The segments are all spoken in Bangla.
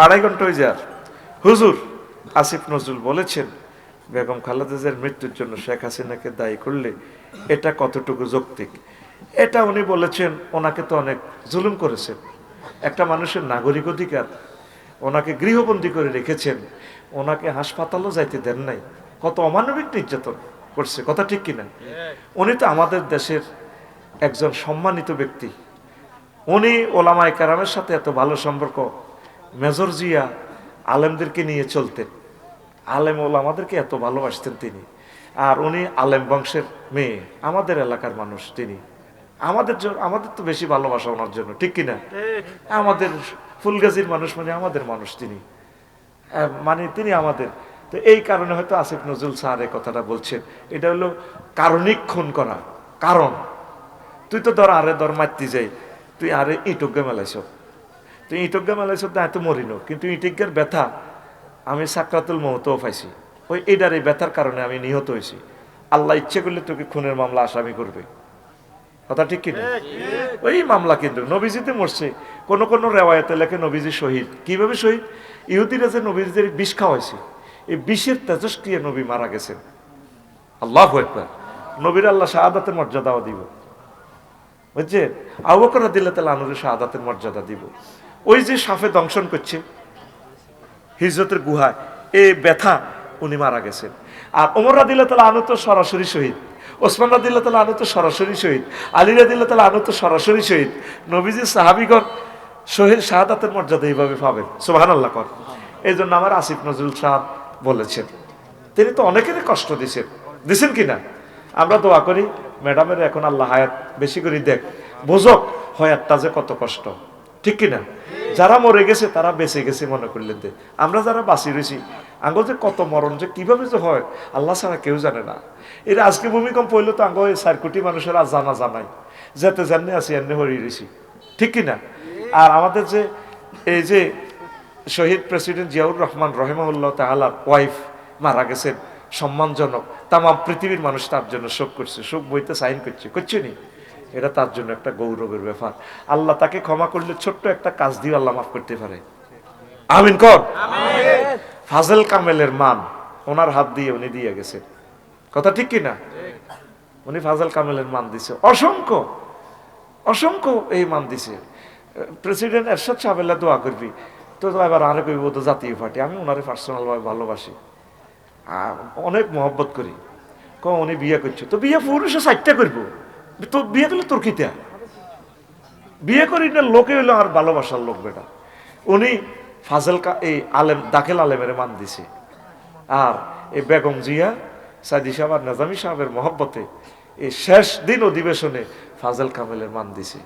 আড়াই ঘন্টা হয়ে যার হুজুর আসিফ নজরুল বলেছেন বেগম খালেদা জিয়ার মৃত্যুর জন্য শেখ হাসিনাকে দায়ী করলে এটা কতটুকু যৌক্তিক। এটা উনি বলেছেন, ওনাকে তো অনেক জুলুম করেছেন, একটা মানুষের নাগরিক অধিকার, ওনাকে গৃহবন্দী করে রেখেছেন, ওনাকে হাসপাতালও যাইতে দেন নাই, কত অমানবিক নির্যাতন করছে, কথা ঠিক কিনা? উনি তো আমাদের দেশের একজন সম্মানিত ব্যক্তি, উনি ওলামায়ে কেরামের সাথে এত ভালো সম্পর্ক, মেজর জিয়া আলেমদেরকে নিয়ে চলতেন, আলেম ওলামাদেরকে এত ভালোবাসতেন তিনি। আর উনি আলেম বংশের মেয়ে, আমাদের এলাকার মানুষ তিনি, আমাদের তো বেশি ভালোবাসা ওনার জন্য, ঠিক কিনা? আমাদের ফুলগাজীর মানুষ মানে আমাদের মানুষ তিনি, মানে তিনি আমাদের। তো এই কারণে হয়তো আসিফ নজরুল স্যার এই কথাটা বলছেন। এটা হলো কারণিক খুন করা। কারণ তুই তো ধর আরে ধর মারতে যাই, তুই আরে ইটজ্ঞা মেলাইছ, তুই ইটজ্ঞা মেলাইছ না, এত মরিনো, কিন্তু ইটজ্ঞার ব্যথা আমি সাকরাতুল মওতও পাইছি, ওই এটার এই ব্যথার কারণে আমি নিহত হয়েছি। আল্লাহ ইচ্ছে করলে তোকে খুনের মামলা আসামি করবে, কথা ঠিক কিনা? ওই মামলা কিন্তু নবীজিতে মরছে, কোন কোন রেওয়ায়তে লেখে নবীজি শহীদ। কিভাবে শহীদ? ইহুদিরা যে নবীজিদের বিষ খাওয়াইছে, এই বিষের তেজস্ক্রিয়া নবী মারা গেছেন। আল্লাহু আকবার। নবীর আল্লাহ শাহাদাতের মর্যাদাও দিব, বুঝছে? আবু বকর রাদিয়াল্লাহু তাআলা আনহুর শাহাদাতের মর্যাদা দিব। ওই যে সাপে দংশন করছে হিজরতের গুহায়, এই ব্যথা উনি মারা গেছেন। আর ওমর রাদিয়াল্লাহু তাআলা আনহু তো সরাসরি শহীদ, ওসমান রাদিয়াল্লাহু তাআলা আনহু তো সরাসরি শহীদ, আলী রাদিয়াল্লাহু তাআলা আনহু তো সরাসরি শহীদ। নবীজি সাহাবীগণ শহীদ শাহাদাতের মর্যাদা এইভাবে পাবেন, সুবহানাল্লাহ কর। এই জন্য আমার আসিফ নজরুল সাহেব বলেছেন, তিনি তো অনেকেরই কষ্ট দিছেন কিনা? আমরা দোয়া করি ম্যাডামের এখন আল্লাহ হায়াত বেশি করে দেখ, বোঝক হায়াতটা যে কত কষ্ট, ঠিক কিনা? যারা মরে গেছে তারা বেঁচে গেছে মনে করলেন, আমরা যারা বাঁচি রয়েছি আঙ্গ যে কত মরণ যে কিভাবে যে হয় আল্লাহ ছাড়া কেউ জানে না। এর আজকে ভূমিকম্প হইলে তো আঙ্গ 4 কোটি মানুষের আজ জানা জানাই, যেতে জানি আছি এমনি হরিয়ে রয়েছি, ঠিক কিনা? আর আমাদের যে এই যে শহীদ প্রেসিডেন্ট জিয়াউর রহমান রহিমাহুল্লাহ তাআলার ওয়াইফ মারা গেছেন, সম্মানজনক, তাম পৃথিবীর মানুষ তার জন্য শোক করছে, শোক বইতে সাইন করছে নি, এটা তার জন্য একটা গৌরবের ব্যাপার। আল্লাহ তাকে ক্ষমা করলে ছোট্ট একটা কাজ দিয়ে আল্লাহ মাফ করতে পারে, আমিন কর। ফাজল কামেলের মান ওনার হাত দিয়ে উনি দিয়ে গেছে, কথা ঠিক কিনা? উনি ফাজল কামেলের মান দিছে, অসংখ্য অসংখ্য এই মান দিছে। প্রেসিডেন্ট এরশাদ সাহেব দোয়া করবি তো এবার আরে কইব তো জাতীয় পার্টি, আমি ওনারে পার্সোনাল ভাবে ভালোবাসি, অনেক মহব্বত করি। উনি বিয়ে করছে তো বিয়ে পুরুষে 4টা করবো, তো বিয়ে করলে তোর কিতা? বিয়ে করি না লোকে হইলো আর ভালোবাসার লোক বেটা। উনি ফাজল এই আলেম দাখিল আলেমের মান দিছে। আর এই বেগম জিয়া সাইদি সাহেব আর নাজামি সাহেবের মহব্বতে এই শেষ দিন অধিবেশনে ফাজল কামেলের মান দিছে।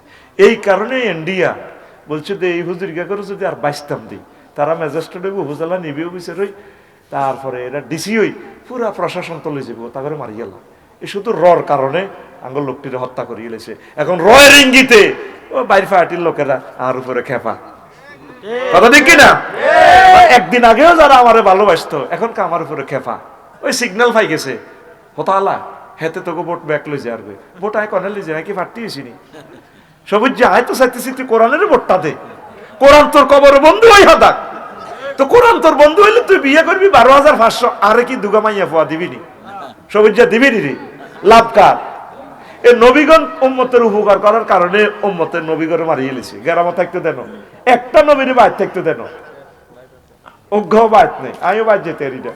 এই কারণে ইন্ডিয়া বলছে যে এই হুজুর গা করে যদি আর বাঁচতাম দিই, তারা ম্যাজিস্ট্রেট হইব, হুজালা নিবে অফিসার হই, তারপরে এরা ডিসি হই, পুরা প্রশাসন তলে যাব, তারপরে মারি গেল। এ শুধু রর কারণে আঙ্গুল লোকটির হত্যা করিয়ে গেছে। এখন রয়ের ইঙ্গিতে ও বাইর পার্টির লোকেরা আর উপরে খেপা, কথা ঠিক কিনা? একদিন আগেও যারা আমারে ভালোবাসতো এখন আমার উপরে খেপা, ওই সিগন্যাল পাই গেছে হতালা হেতে তোকে ভোট ব্যাক লই যে আরবে ভোট আয় কনে লিজে নাকি ফাটতি হয়েছিনি সবুজ যে আয় তো চাইতেছি তুই কোরআনের ভোটটা দে, কোরআন তোর কবর বন্ধু হই হাদাক, তো কোরআন তোর বন্ধু হইলে তুই বিয়ে করবি 12,500, আরে কি দুগা মাইয়া ফোয়া দিবিনি? সবুজ যা দিবিনি রে, লাভ কার? এই নবীগণ উম্মতের উপকার করার কারণে উম্মতের নবীগণ মারিয়ে লিছে, গ্রামে থাকতে দেন একটা নবীর বাইর থাকতে দেন, অজ্ঞ বাইত নেই, আমিও বাইর যেতে পারি না,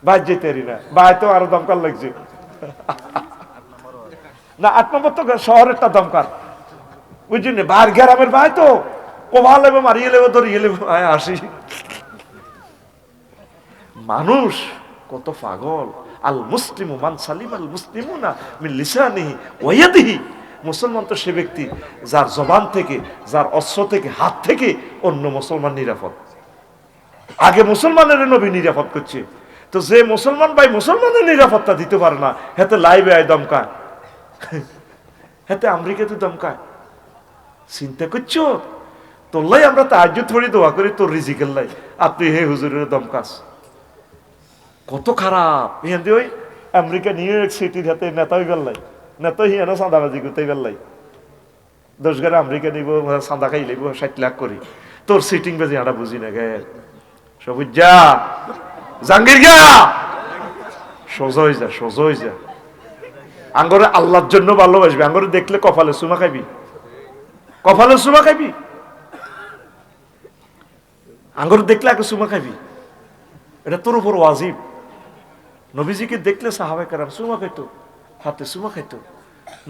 বাইর যেতে পারি না, বাইর তো আরো দমকার লাগছে না, 8 নম্বর তো শহরেরটা দমকার, বুঝলি না? বাইর গ্রামের ভাই তো কোভা লেবে মারিয়ে লেবে ধরিয়ে লেবে আসি। মানুষ কত পাগল। আল মুসলিমু মান সালিম আল মুসলিমুনা মিন লিসানিহি ওয়া ইয়াদিহি, মুসলমান তো সে ব্যক্তি যার জবান থেকে, যার অস্ত্র থেকে, হাত থেকে অন্য মুসলমান নিরাপদ। আগে মুসলমানের নবী নিরাপদ করছে, তো যে মুসলমান ভাই মুসলমানের নিরাপত্তা দিতে পারে না, হেতে লাইবে আয় দমকায়, হেতে আমেরিকাতে দমকায়। চিন্তা করছো? তোল্লাই আমরা তাহাজ্জুদ পড়ি দোয়া করি তোর রিজিকের লাই, আর তুই হে হুজুরের দমকাস, কত খারাপ। ইহান দিয়ে ওই আমেরিকা নিউ ইয়র্ক সিটির হাতে নেতা হয়ে গেল্লাই, নেতা হিয়ানো চাঁদাবাজি করতে গেল্লাই, 10 গাড়ি আমেরিকা নিব চাঁদা খাই লিব 60 লাখ করি, তোর সিটিং বেজে আটা বুঝি না গে সবুজ যা জাঙ্গির গা সোজই যা সোজই যা আঙ্গরে আল্লাহর জন্য ভালোবাসবি আঙ্গরে দেখলে কপালে সুমা খাইবি কপালে সুমা খাইবি আঙ্গরে দেখলে আগে সুমা খাইবি এটা তোর উপর ওয়াজিব নবীজিকে দেখলে সাহাবায়ে কেরাম সুমা খাইতো হাতে সুমা খাইতো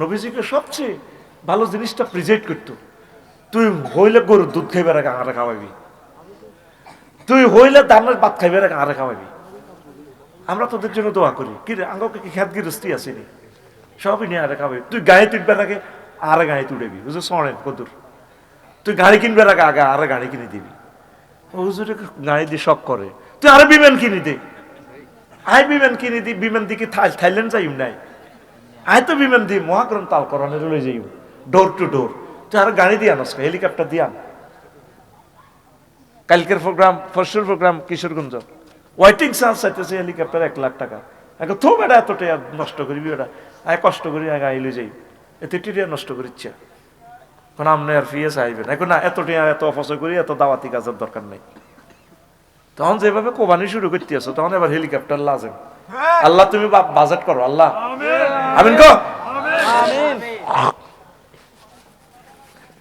নবীজিকে সবচেয়ে ভালো জিনিসটা প্রেজেন্ট করতো তুই হইলে গরুর দুধ খাইবার আগে আঙারে খাওয়াবি তুই হইলে দানের ভাত খাইবার আগে আঙারে খাওয়াবি আমরা তোদের জন্য দোয়া করি কি রে আঙ্গকে কি খ্যাত গিরস্তি আসেনি সবই নিয়ে আরে খাবে তুই গায়ে তুলবার আগে আরে গায়ে তুলেবি বুঝছো সরেন কদুর তুই গাড়ি কিনবার আগে আগে আরে গাড়ি কিনে দিবি হুজুরে গাড়ি দিয়ে শখ করে তুই আরে বিমান কিনে দে আয় বিমান কিনে দি বিমান দিকে থাইল্যান্ড যাইম নাই আয় তো বিমান দি মহাকরণ তাল করানো লই যাইম ডোর টু ডোর তুই আর গাড়ি দিয়ে আনস হেলিকপ্টার দিয়ে আন কালকের প্রোগ্রাম ফরশুর প্রোগ্রাম কিশোরগঞ্জ ওয়েটিং চার্জ চাইতেছে হেলিকপ্টার 1 লাখ টাকা এখন তো বেটা এতটা নষ্ট করিবি ওটা আয় কষ্ট করি আগে আইলে যাই এত টিয়া নষ্ট করিচ্ছে এখন আপনি আর ফিরে চাইবেন এখন না এত টিয়া এত অপচয় করি এত দাওয়াতি কাজের দরকার নেই তখন যেভাবে কোবানি শুরু করতে আসো তখন এবার হেলিকপ্টার লাজেন আল্লাহ তুমি বাজেট করো আল্লাহ আমিন কো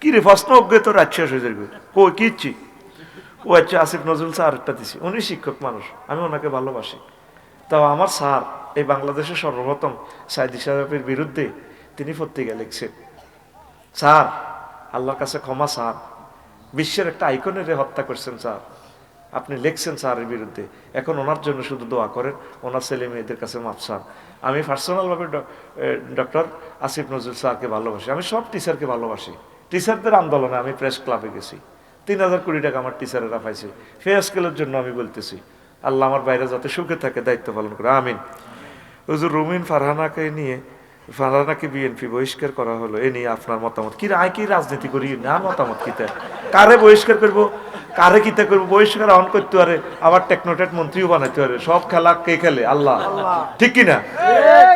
কি রে প্রশ্ন অজ্ঞ তো রাজ্য হয়ে যাবে কই কি ইচ্ছি ও আচ্ছা আসিফ নজরুল স্যার একটা দিছি উনি শিক্ষক মানুষ আমি ওনাকে ভালোবাসি তাও আমার স্যার এই বাংলাদেশের সর্বপ্রথম সাইদি সাহেবের বিরুদ্ধে তিনি পত্রিকা লিখছেন স্যার আল্লাহর কাছে ক্ষমা স্যার বিশ্বের একটা আইকনের হত্যা করছেন স্যার আপনি লিখছেন স্যারের বিরুদ্ধে এখন ওনার জন্য শুধু দোয়া করেন ওনার ছেলে মেয়েদের কাছে মাপ স্যার আমি পার্সোনালভাবে ডক্টর আসিফ নজরুল স্যারকে ভালোবাসি আমি সব টিচারকে ভালোবাসি টিচারদের আন্দোলনে আমি প্রেস ক্লাবে গেছি 3,000 কোটি টাকা আমার টিচারেরা পাইছে ফে স্কেলের জন্য আমি বলতেছি আল্লাহ আমার বাইরে যাতে সুখে থাকে দায়িত্ব পালন করে আমিন হুজুর রুমিন ফারহানাকে নিয়ে ফারহানাকে বিএনপি বহিষ্কার করা হলো এ নিয়ে আপনার মতামত কি আয় কি রাজনীতি করি না মতামত কিতা কারে বহিষ্কার করবো কারে কিতা করবো বহিষ্কার অন করতে পারে আবার টেকনোটেট মন্ত্রীও বানাইতে পারে সব খেলা কে খেলে আল্লাহ ঠিক কিনা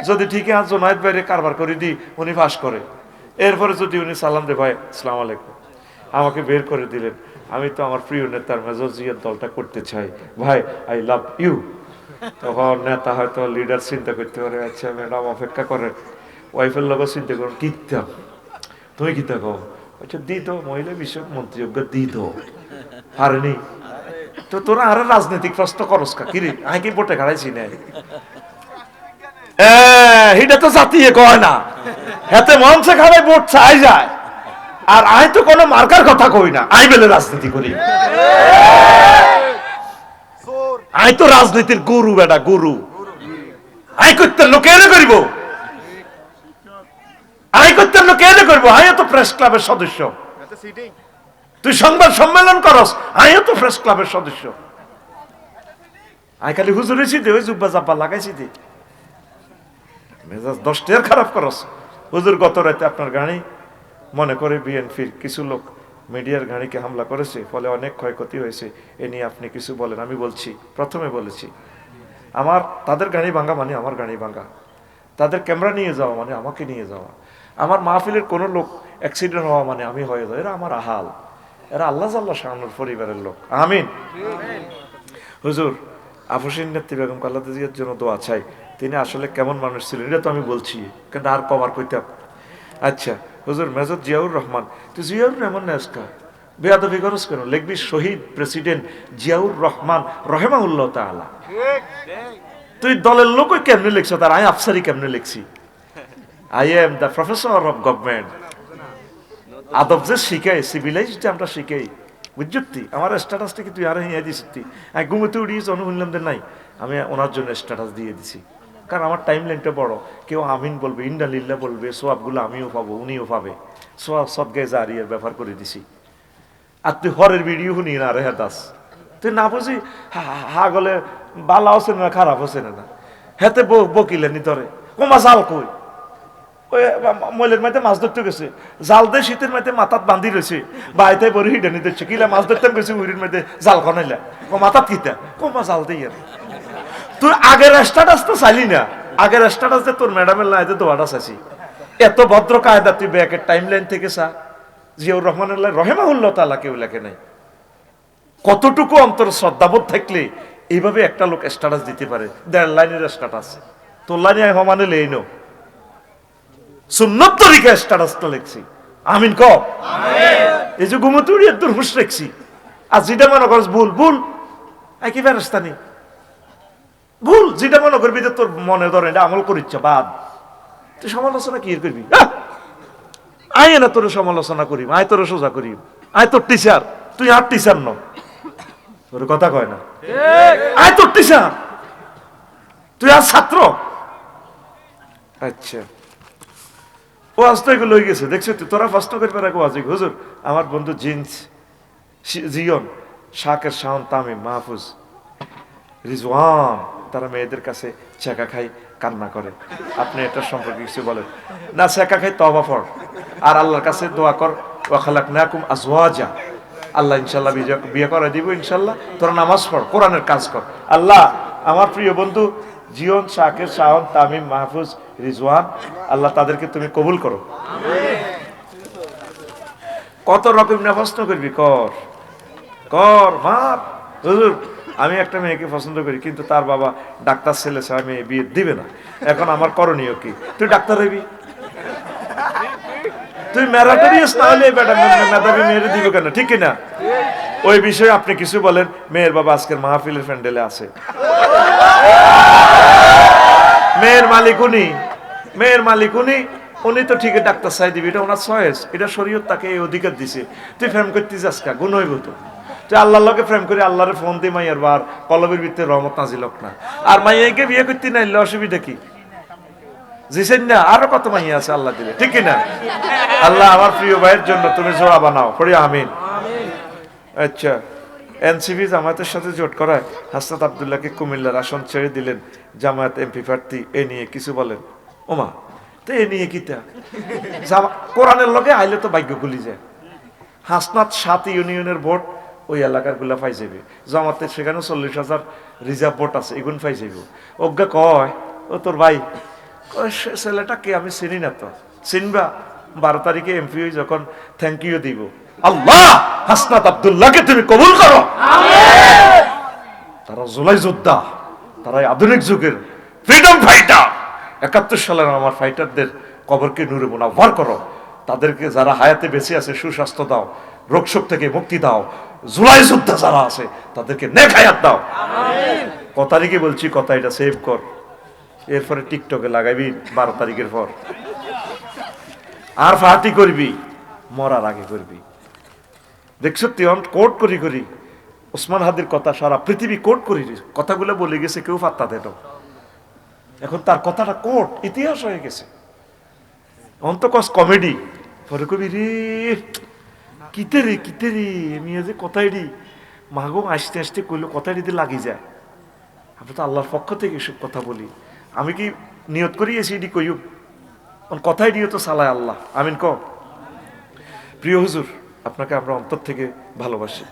যদি ঠিকই আজ জোনায়েত বাইরে কারবার করে দিই উনি ফাঁস করে এরপরে যদি উনি সালাম দে ভাই আসসালামু আলাইকুম আমাকে বের করে দিলেন আমি তো আমার প্রিয় নেতার মেজর জিয়ার দলটা করতে চাই ভাই আই লাভ ইউ তখন নেতা হয়তো লিডার চিন্তা করতে পারে আচ্ছা ম্যাডাম অপেক্ষা করেন ওয়াইফের লোক চিন্তা করেন কিতা তুমি কিতা কো আচ্ছা দি তো মহিলা বিষয়ক মন্ত্রীজ্ঞ দি তো পারেনি তো তোরা আরো রাজনৈতিক প্রশ্ন করস কা কিরে আই কি ভোটে খাড়াইছি না এটা তো জাতীয় কয় না হাতে মঞ্চে খাড়াই ভোট চাই যায় আর আই তো কোনো মার্কার কথা কই না আই বলে রাজনীতি করি আই তো রাজনীতির গুরু বেটা গুরু আই করতে লোক এনে করিব আই করতে লোক এনে করবো আই তো প্রেস ক্লাবের সদস্য তুই সংবাদ সম্মেলন করস আই তো প্রেস ক্লাবের সদস্য আই খালি হুজুরেছি দে ওই জুব্বা জাব্বা লাগাইছি দে মেজাজ 10 খারাপ করস হুজুর গত রাতে আপনার গাড়ি মনে করে বিএনপির কিছু লোক মিডিয়ার গাড়িকে হামলা করেছে ফলে অনেক ক্ষয়ক্ষতি হয়েছে এ নিয়ে আপনি কিছু বলেন আমি বলছি প্রথমে বলেছি আমার তাদের গাড়ি ভাঙা মানে আমার গাড়ি ভাঙা তাদের ক্যামেরা নিয়ে যাওয়া মানে আমাকে নিয়ে যাওয়া আমার মাহফিলের কোনো লোক অ্যাক্সিডেন্ট হওয়া মানে আমি হয়ে যাই এরা আমার আহাল এরা আল্লাহ জাল্লাহ শাহানুর পরিবারের লোক আমিন হুজুর আফসিন নেত্রী বেগম খালেদা জিয়ার জন্য দোয়া চাই তিনি আসলে কেমন মানুষ ছিলেন এটা তো আমি বলছি কিন্তু আর কমার কইতাম আচ্ছা হুজুর মেজর জিয়াউর রহমান তুই জিয়াউর রহমান নাজকা বেয়াদবি করস কেন লিখবি শহীদ প্রেসিডেন্ট জিয়াউর রহমান রহেমাহুল্লাহ তাআলা তুই দলের লোকই কেমনে লিখছ তার আই আফসারি কেমনে লিখছি I am the professor of government আদব যে শিখাই সিভিলাইজড আমরা শিখাই বুঝছি আমার স্ট্যাটাসটা কি তুই আর হিয়া দিস তুই আমি ঘুমোতে উঠিয়েছি অনুমূল্যাম নাই আমি ওনার জন্য স্ট্যাটাস দিয়ে দিছি কারণ আমার টাইম লাইনটা বড় কেউ আমিন বলবে ইন্দালিল্লাহ বলবে সোয়াবগুলো আমিও পাবো উনিও পাবে সোয়াব সদগায় জারিয়ার ব্যাপার করে দিছি আর তুই হরের ভিডিও শুনি না রে দাস তুই না বুঝি হা গলে বালা হচ্ছে না খারাপ হচ্ছে না হেতে বকিলে নি ধরে কমা জাল কই ওই মইলের মাইতে মাছ ধরতে গেছে জাল দিয়ে শীতের মাইতে মাথাত বান্ধি রয়েছে বাইতে বড় হিডে নিতে কিলা মাছ ধরতে গেছে উইরির মাইতে জাল খনাইলা ও মাথাত কিতা কমা জাল দিয়ে তুই আগের স্ট্যাটাস তো চাইলি না আগের স্ট্যাটাস যে তোর ম্যাডামের লাইতে দোয়াটা চাইছি এত ভদ্র কায়দা তুই ব্যাকের টাইম লাইন থেকে চা জিয়াউর রহমানের রহেমাহুল্লাহ তাআলা কেউ লেখে নাই কতটুকু অন্তর শ্রদ্ধাবোধ থাকলে এইভাবে একটা লোক স্ট্যাটাস দিতে পারে? 1.5 লাইনের স্ট্যাটাস, তোর লাইনে হমানে লেইনো সুন্নত তরিকা স্ট্যাটাসটা লিখছি। আমিন ক এই যে ঘুমতুড়ি তোর হুশ রেখছি, আর যেটা মনে করস ভুল ভুল, একই ফেরেস্তানি ভুল, যেটা মনে করবি যে তোর মনে ধরে এটা আমল করিচ্ছ বাদ, তুই সমালোচনা কি করবি? আয় না তোর সমালোচনা করি, আয় তোর সোজা করি, আয় তোর টিচার, তুই আর টিচার ন, তোর কথা কয় না, আয় তোর টিচার, তুই আর ছাত্র। আচ্ছা ওয়াজ তো এগুলো হয়ে গেছে, দেখছো তুই, তোরা প্রশ্ন করবে রাখো ওয়াজ। হুজুর আমার বন্ধু জিন্স জিয়ন, শাকের শাওন, তামিম, মাহফুজ, রিজওয়ান, তারা মেয়েদের কাছে ছেঁকা খাই, কান্না করে, আপনি এটা সম্পর্কে কিছু বলেন না? ছেঁকা খাই তওবা পড়, আর আল্লাহর কাছে দোয়া কর, ওয়া খালাকনাকুম আজওয়াজা, আল্লাহ ইনশাল্লাহ বিয়ে করে দিব ইনশাল্লাহ, তোরা নামাজ পড়, কোরআনের কাজ কর। আল্লাহ আমার প্রিয় বন্ধু জিয়ন, শাকের শাওন, তামিম, মাহফুজ, রিজওয়ান, আল্লাহ তাদেরকে তুমি কবুল করো। কত রকম না প্রশ্ন করবি, কর কর মার। হুজুর আমি একটা মেয়েকে পছন্দ করি, কিন্তু তার বাবা ডাক্তার ছেলে ছাড়া মেয়ে বিয়ে দিবে না, এখন আমার করণীয় কি? তুই ডাক্তার হইবি, তুই ম্যারাটোরিয়াস না হলে মেধাবী মেয়েরে দিবে কেন, ঠিক কিনা? ওই বিষয়ে আপনি কিছু বলেন। মেয়ের বাবা আজকের মাহফিলের প্যান্ডেলে আছে, মেয়ের মালিক উনি, মেয়ের মালিক উনি, উনি তো ঠিকই ডাক্তার চাই দিবি, এটা ওনার চয়েস, এটা শরীয়ত তাকে এই অধিকার দিছে। তুই প্রেম করতে যাস কা, গুণ হইব তো। তুই আল্লাহর লগে প্রেম করে আল্লাহরে ফোন দিয়ে মাইয়ার বার কলবের ভিতরে রহমত নাজিল হোক না, আর মাইয়াকে বিয়ে করতে নাইলে অসুবিধা কি? জিসেন না, আরো কত মাইয়া আছে আল্লাহ দিলে, ঠিক কিনা? আল্লাহ আমার প্রিয় ভাইয়ের জন্য তুমি জোড়া বানাও, পড়ি আমিন। আচ্ছা এনসিপি জামায়াতের সাথে জোট করায় হাসনাত আব্দুল্লাহকে কুমিল্লার আসন ছেড়ে দিলেন জামায়াত এমপি প্রার্থী, এ নিয়ে কিছু বলেন? ওমা তো এ নিয়ে কিতা, কোরআনের লগে আইলে তো ভাগ্য খুলি যায়। হাসনাত 7 ইউনিয়নের ভোট ওই এলাকার গুলা পাই যাবে, জামাতের সেখানে 40,000 রিজার্ভ ভোট আছে, এগুন পাই যাইব। অজ্ঞা কয় ও তোর ভাই, ছেলেটাকে আমি চিনি না, তো চিনবা 12 তারিখে এমপি যখন থ্যাংক ইউ দিব, আল্লাহ হাসনাত আব্দুল্লাহকে তুমি কবুল করো। তারা জুলাই যোদ্ধা, তারা আধুনিক যুগের ফ্রিডম ফাইটার, 71 সালের আমার ফাইটারদের কবরকে নূরে মুনাওয়ার করো, তাদেরকে যারা হায়াতে বেঁচে আছে সুস্বাস্থ্য দাও, রোগশোক থেকে মুক্তি দাও, জুলাই যোদ্ধা যারা আছে তাদেরকে নেক হায়াত দাও। কত তারিখে বলছি কথা, এটা সেভ কর, এরপরে টিকটকে লাগাইবি 12 তারিখের পর, আর ফাটি করবি মরার আগে করবি। দেখছো কোর্ট করি করি ওসমান হাদির কথা সারা পৃথিবী কোর্ট করি, কথাগুলো বলে গেছে, কেউ পাত্তা দেন, এখন তার কথাটা কোর্ট ইতিহাস হয়ে গেছে। অন্তকস কমেডি, পরে কবি রে কিতে রে মেয়ে যে কথাই দি মাগো আসতে আসতে কইলো কথাই দিতে লাগি যায়। আমি তো আল্লাহর পক্ষ থেকে এসব কথা বলি, আমি কি নিয়ত করিয়েছি এটি কইব, কথাই দিয়ে তো সালায় আল্লাহ। আমিন ক। প্রিয় হুজুর আপনাকে আমরা অন্তর থেকে ভালোবাসি।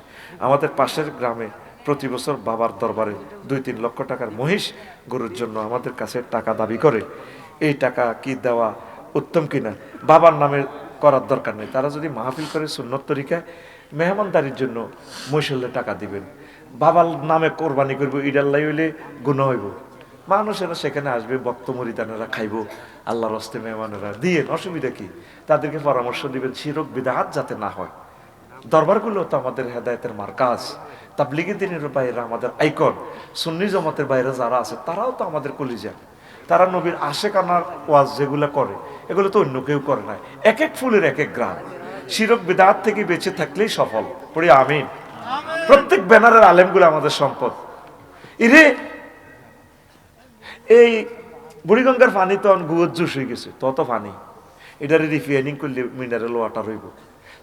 আমাদের পাশের গ্রামে প্রতি বছর বাবার দরবারে 2-3 লক্ষ টাকার মহিষ গরুর জন্য আমাদের কাছে টাকা দাবি করে। এই টাকা কি দেওয়া উত্তম কিনা বাবার নামে করার দরকার নেই, তারা যদি মাহফিল করে সুন্নত তরিকায় মেহমানদারির জন্য মহিষের টাকা দিবেন, বাবার নামে কোরবানি করবো, ইডাল্লাই হইলে গুনাহ হইব। মানুষেরা সেখানে আসবে, বক্ত মরিদানেরা খাইব, আল্লাহর হস্তে মেহমানেরা দিয়ে, অসুবিধা কি? তাদেরকে পরামর্শ দিবেন শিরক বিদআত যাতে না হয়। দরবারগুলো তো আমাদের হেদায়েতের মার্কাজ, তাবলীগী দ্বীনের বাইরে আমাদের আইকন, সুন্নি জামাতের বাইরে যারা আছে তারাও তো আমাদের কলিজা, তারা নবীর আশেকানার ওয়াজ যেগুলো করে এগুলো তো অন্য কেউ করে না। এক এক ফুলের এক এক গ্রাম, শিরক বিদআত থেকে বেঁচে থাকলেই সফল। পড়ি আমিন। প্রত্যেক ব্যানারের আলেমগুলো আমাদের সম্পদ। ইরে এই বুড়িগঙ্গার পানি তো গুয়োর জুস হয়ে গেছে, তত পানি এটারে রিফাইনিং করলে মিনারেল ওয়াটার হইব।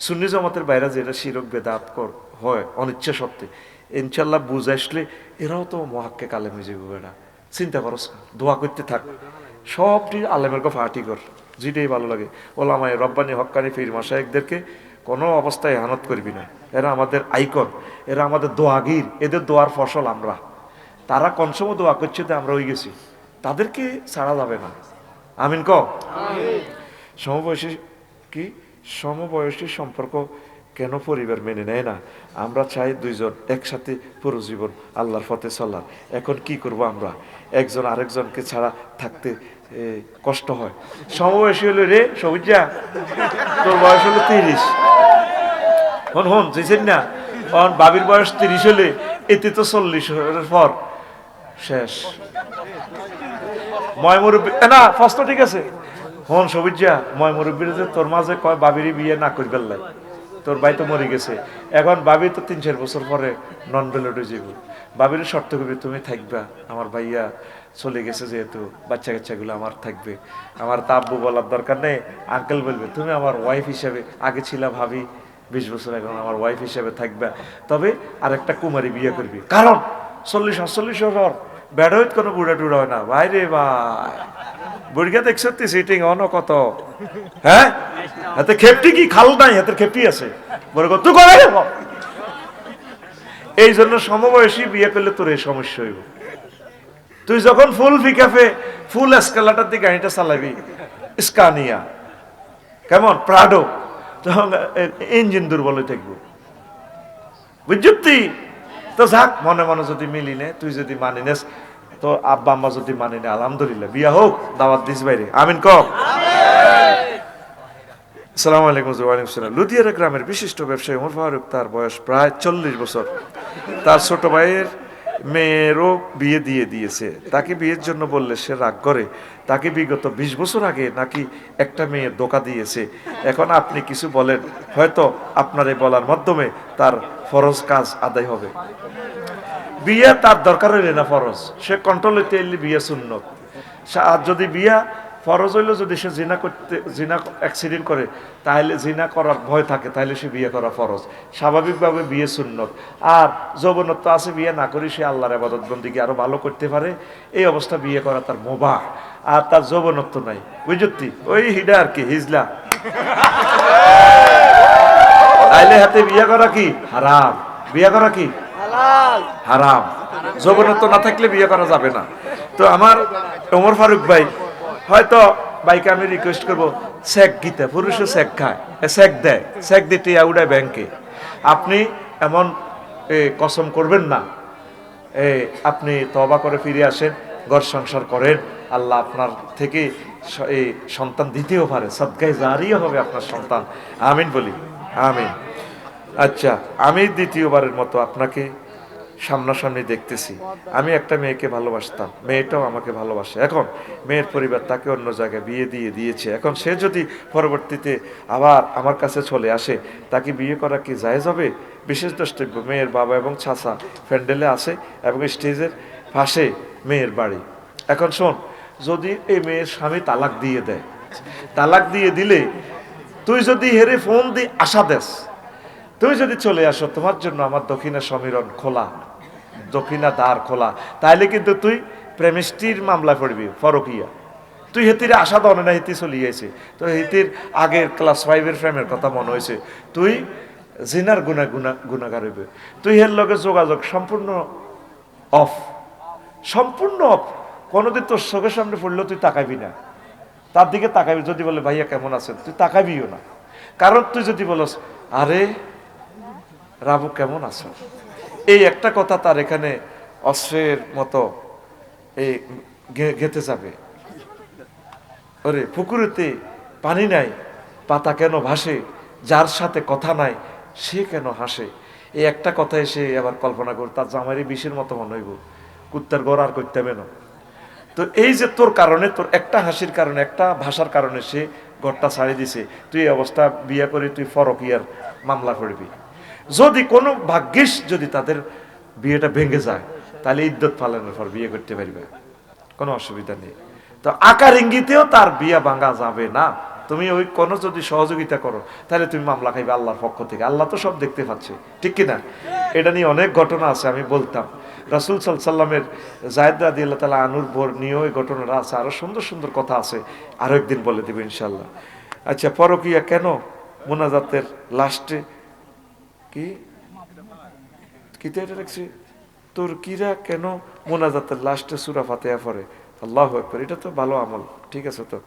সুন্নি জামাতের বাইরে যেটা শিরক বেদাত হয় অনিচ্ছা সত্ত্বে, ইনশাল্লাহ বুঝে আসলে এরাও তো মহাক্কে কালেম হয়ে যাবে। বেড়া চিন্তা করস, দোয়া করতে থাক, সবটি আলেমের গো ফাটি কর, যেটাই ভালো লাগে। ওলামায়ে রব্বানি হক্কানি পীর মাশায়েখদেরকে কোনো অবস্থায় ইহানত করবি না, এরা আমাদের আইকন, এরা আমাদের দোয়াগির, এদের দোয়ার ফসল আমরা। তারা কনসমও দোয়া করছে তো আমরা হয়ে গেছি, তাদেরকে ছাড়া যাবে না। আমিন ক। সমবয়সী কি সমবয়সী সম্পর্ক কেন পরিবার মেনে নেয় না? আমরা চাই দুইজন একসাথে পুরো জীবন আল্লাহর পথে চলার। এখন কি করব আমরা? একজন আরেকজনকে ছাড়া থাকতে কষ্ট হয়। সমবয়সী হলো রে সবুজা, তোর বয়স হলো 30, হন হন বুঝছেন না? বাবির বয়স 30 হলে এতে তো 40 পর শেষ। ময় মুরব্বী না ফার্স্ট ঠিক আছে। হন সবুজা, ময় মুরব্বীর যে তোর মাঝে কয় বাবিরই বিয়ে না করি ফেললাই, তোর ভাই তো মরে গেছে, এখন ভাবি তো 3-4 বছর পরে নন ভ্যালিড হয়ে যাব। ভাবির শর্ত করবে তুমি থাকবা, আমার ভাইয়া চলে গেছে যেহেতু বাচ্চা কাচ্চাগুলো আমার থাকবে। আমার তা আব্বু বলার দরকার নেই, আঙ্কেল বলবে তুমি আমার ওয়াইফ হিসাবে, আগে ছিলা ভাবি 20 বছর, এখন আমার ওয়াইফ হিসাবে থাকবা। তবে আরেকটা কুমারী বিয়ে করবি, কারণ 40-48 পর বেড়াইত কোনো বুড়া টুড়া হয় না ভাই রে ভাই। বুড়িয়া দেখছো সিটিং অন কত, হ্যাঁ হাতে খেপটি কি খাল নাই, হাতের খেপটি আছে বলে তুই করে। এই জন্য সমবয়সী বিয়ে করলে তোর এই সমস্যা হইব। তুই যখন ফুল ফিকাফে ফুল এসকালেটর দিয়ে গাড়িটা চালাবি, স্কানিয়া কেমন প্রাডো, তখন ইঞ্জিন দুর্বল হয়ে থাকবো, বুঝছি তো। যাক মনে মনে যদি মিলি নে, তুই যদি মানি নেস, তো আব্বা আম্মা যদি মানি নে, আলহামদুলিল্লাহ বিয়া হোক, দাওয়াত দিস বাইরে, আমিন ক। আসসালামু আলাইকুম। ওয়ালাইকুম সালাম। লুধিয়ারা গ্রামের বিশিষ্ট ব্যবসায়ী ওমর ফারুক, তার বয়স প্রায় 40 বছর। তার ছোট ভাইয়ের মেয়েরও বিয়ে দিয়ে দিয়েছে। তাকে বিয়ের জন্য বললে সে রাগ করে। তাকে বিগত 20 বছর আগে নাকি একটা মেয়ে ধোঁকা দিয়েছে। এখন আপনি কিছু বলেন, হয়তো আপনার এই বলার মাধ্যমে তার ফরজ কাজ আদায় হবে। বিয়ে তার দরকার হইলে না ফরজ, সে কন্ট্রোল হইতে এলে বিয়ে সুন্নত। আর যদি বিয়া ফরজ হইলো, যদি সে জিনা অ্যাক্সিডেন্ট করে, তাহলে জিনা করার ভয় থাকে, তাহলে সে বিয়ে করা ফরজ। স্বাভাবিকভাবে বিয়ে সুন্নত। আর যৌবনত্ব আছে, বিয়ে না করি সে আল্লাহর ইবাদত বন্দেগী আরো ভালো করতে পারে, এই অবস্থা বিয়ে করা তার মুবাহ। আর তার যৌবনত্ব নাই, বুঝতি ওই হিডা আর কি হিজলা, তাইলে হাতে বিয়ে করা কি হারাম, বিয়ে করা কি হারাম। যৌবনত্ব না থাকলে বিয়ে করা যাবে না। তো আমার ওমর ফারুক ভাই, হয়তো ভাইকে আমি রিকোয়েস্ট করবো, চেক গীতা পুরুষে চেক খায়, চেক দেয়, চেক দিতে উড়ায় ব্যাংকে। আপনি এমন কসম করবেন না, আপনি তওবা করে ফিরে আসেন, ঘর সংসার করেন, আল্লাহ আপনার থেকে এই সন্তান দিতেও পারে, সাদকায়ে জারিয়া হবে আপনার সন্তান। আমিন বলি, আমিন। আচ্ছা, আমি দ্বিতীয়বারের মতো আপনাকে সামনাসামনি দেখতেছি। আমি একটা মেয়েকে ভালোবাসতাম, মেয়েটাও আমাকে ভালোবাসে। এখন মেয়ের পরিবার তাকে অন্য জায়গায় বিয়ে দিয়ে দিয়েছে। এখন সে যদি পরবর্তীতে আবার আমার কাছে চলে আসে, তাকে বিয়ে করা কি জায়েজ হবে? বিশেষ দ্রষ্টব্য, মেয়ের বাবা এবং চাচা প্যান্ডেলে আসে এবং স্টেজের পাশে মেয়ের বাড়ি। এখন শোন, যদি এই মেয়ের স্বামী তালাক দিয়ে দেয়, তালাক দিয়ে দিলে তুই যদি হেরে ফোন দিয়ে আশা দেস, তুমি যদি চলে আসো, তোমার জন্য আমার দক্ষিণা সমীরণ খোলা, দক্ষিণা দ্বার খোলা, তাহলে কিন্তু তুই প্রেমিস্টির মামলা পড়বি, ফরকিয়া। তুই হেতির আশা দনে না, হেতি চলে গেছে, তো হেতির আগের ক্লাস 5-এর প্রেমের কথা মনে হয়েছে, তুই জিনার গুণাগার হইবে। তুই এর লগে যোগাযোগ সম্পূর্ণ অফ, সম্পূর্ণ অফ। কোনোদিন তোর চোখের সামনে পড়লেও তুই তাকাবি না, তার দিকে তাকাবি। যদি বলে ভাইয়া কেমন আছেন, তুই তাকাবিও না। কারণ তুই যদি বলস আরে রাবু কেমন আছো, এই একটা কথা তার এখানে অস্ত্রের মতো এই গেঁথে যাবে। ওরে পুকুরেতে পানি নাই, পাতা কেন ভাসে, যার সাথে কথা নাই সে কেন হাসে। এই একটা কথা এসে আবার কল্পনা কর, তার জামাইরে বিষের মতো মনে হইব, কুত্তার গড় আর করতে হবে না। তো এই যে তোর কারণে, তোর একটা হাসির কারণে, একটা ভাষার কারণে সে ঘরটা ছাড়ি দিছে, তুই এই অবস্থা বিয়ে করে তুই ফরকিয়ার মামলা করবি। যদি কোনো ভাগ্যিস যদি তাদের বিয়েটা ভেঙে যায়, তাহলে ইদ্যত পালনের পর বিয়ে করতে পারবে, কোনো অসুবিধা নেই। তো আকার ইঙ্গিতেও তার বিয়ে ভাঙা যাবে না। তুমি ওই কোনো যদি সহযোগিতা করো, তাহলে তুমি মামলা খাইবে আল্লাহর পক্ষ থেকে। আল্লাহ তো সব দেখতে পাচ্ছে, ঠিক কিনা? এটা নিয়ে অনেক ঘটনা আছে, আমি বলতাম। রাসূল সাল্লাল্লাহু আলাইহি ওয়াসাল্লামের যায়েদ রাদিয়াল্লাহু তাআলা আনহুর বোর নিয়েও এই ঘটনাটা আছে, আরো সুন্দর সুন্দর কথা আছে, আরো একদিন বলে দেব ইনশাল্লাহ। আচ্ছা, পরকীয়া কেন মুনাজাতের লাস্টে কি এটা রাখছি, তুর্কিরা কেন মুনাজাতের লাস্টে সূরা ফাতিহা পড়ে? আল্লাহু আকবার, এটা তো ভালো আমল, ঠিক ঠিক আছে তো।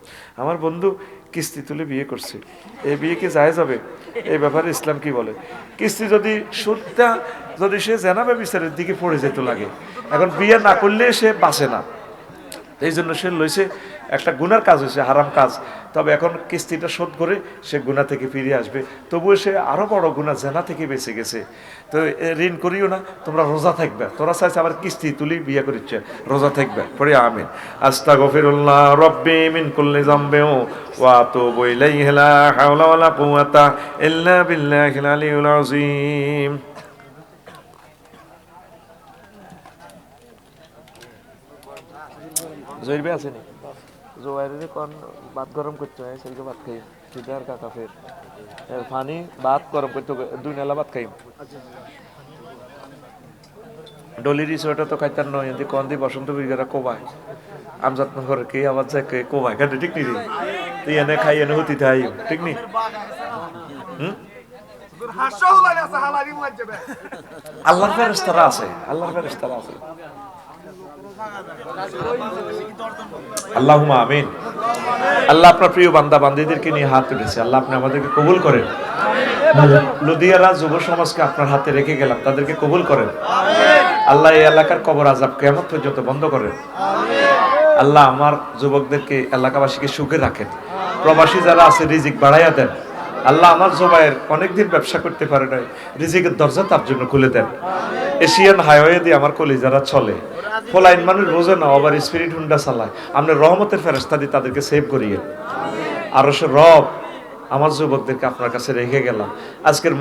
আমার বন্ধু কিস্তি তুলে বিয়ে করছে, এই বিয়ে কি জায়েজ হবে? এই ব্যাপারে ইসলাম কি বলে? কিস্তি যদি সুদটা যদি সে জেনাবে বিচারের দিকে পড়ে যেত লাগে, এখন বিয়ে না করলে সে বাঁচে না, এই জন্য সে লইছে, একটা গুনার কাজ হয়েছে, হারাম কাজ। তবে এখন কিস্তিটা শোধ করে সে গুনাহ থেকে ফিরে আসবে, তবুও সে আরো বড় গুনাহ জেনা থেকে বেঁচে গেছে। তো ঋণ করিও না, তোমরা রোজা থাকবে। তোরা চাইছে আবার কিস্তি তুলি বিয়ে করিচ্ছে, রোজা থাকবে পড়ে আমিন। আস্তাগফিরুল্লাহ রব্বি মিন কুল্লি যামবি ওয়া আতুবু ইলাইহি লা হাওলা ওয়ালা কুওয়াতা ইল্লা বিল্লাহিল আলিয়্যিল আযীম। জয়বে আছে নি জোয়ারে কোন ভাত গরম করতে হয়, সেদিকে ভাত খাই সিদার কাকা ফের পানি ভাত গরম করতে দুই নেলা ভাত খাই। ডলির ইসোটা তো খাইতার নয়, এদি কোন দি বসন্ত বিগারা কোবায় আমজাদ নগর কে আবার যায় কে কোবায় কাটে, ঠিক নি রে? তুই এনে খাই এনে হতি তাই, ঠিক নি? আল্লাহর ফেরেশতারা আছে, আল্লাহর ফেরেশতারা আছে। আল্লাহুম্মা আমিন। আল্লাহ আপনার প্রিয় বান্দা বান্দীদেরকে নিয়ে হাত তুলেছে, আল্লাহ আপনি আমাদেরকে কবুল করেন। লুধিয়ারা যুব সমাজকে আপনার হাতে রেখে গেলাম, তাদেরকে কবুল করেন। আল্লাহ এই এলাকার কবর আযাব কিয়ামত পর্যন্ত বন্ধ করেন। আল্লাহ আমার যুবকদেরকে, এলাকাবাসীকে সুখে রাখেন। প্রবাসী যারা আছে রিজিক বাড়াইয়া দেন। আল্লাহ আমার জবাইয়ের অনেকদিন ব্যবসা করতে পারে নাই, রিজিকের দরজা তার জন্য খুলে দেন। এশিয়ান হাইওয়ে দিয়ে আমার কলিজারা চলে, ফলাইন মানুষ বোঝে না, আবার স্পিরিট হুন্ডা চালায়। আপনার রহমতের ফেরেশতা দিয়ে তাদেরকে সেভ করিয়ে। আর সে রব আমার যুবকদেরকে আপনার কাছে রেখে গেলাম। আজকের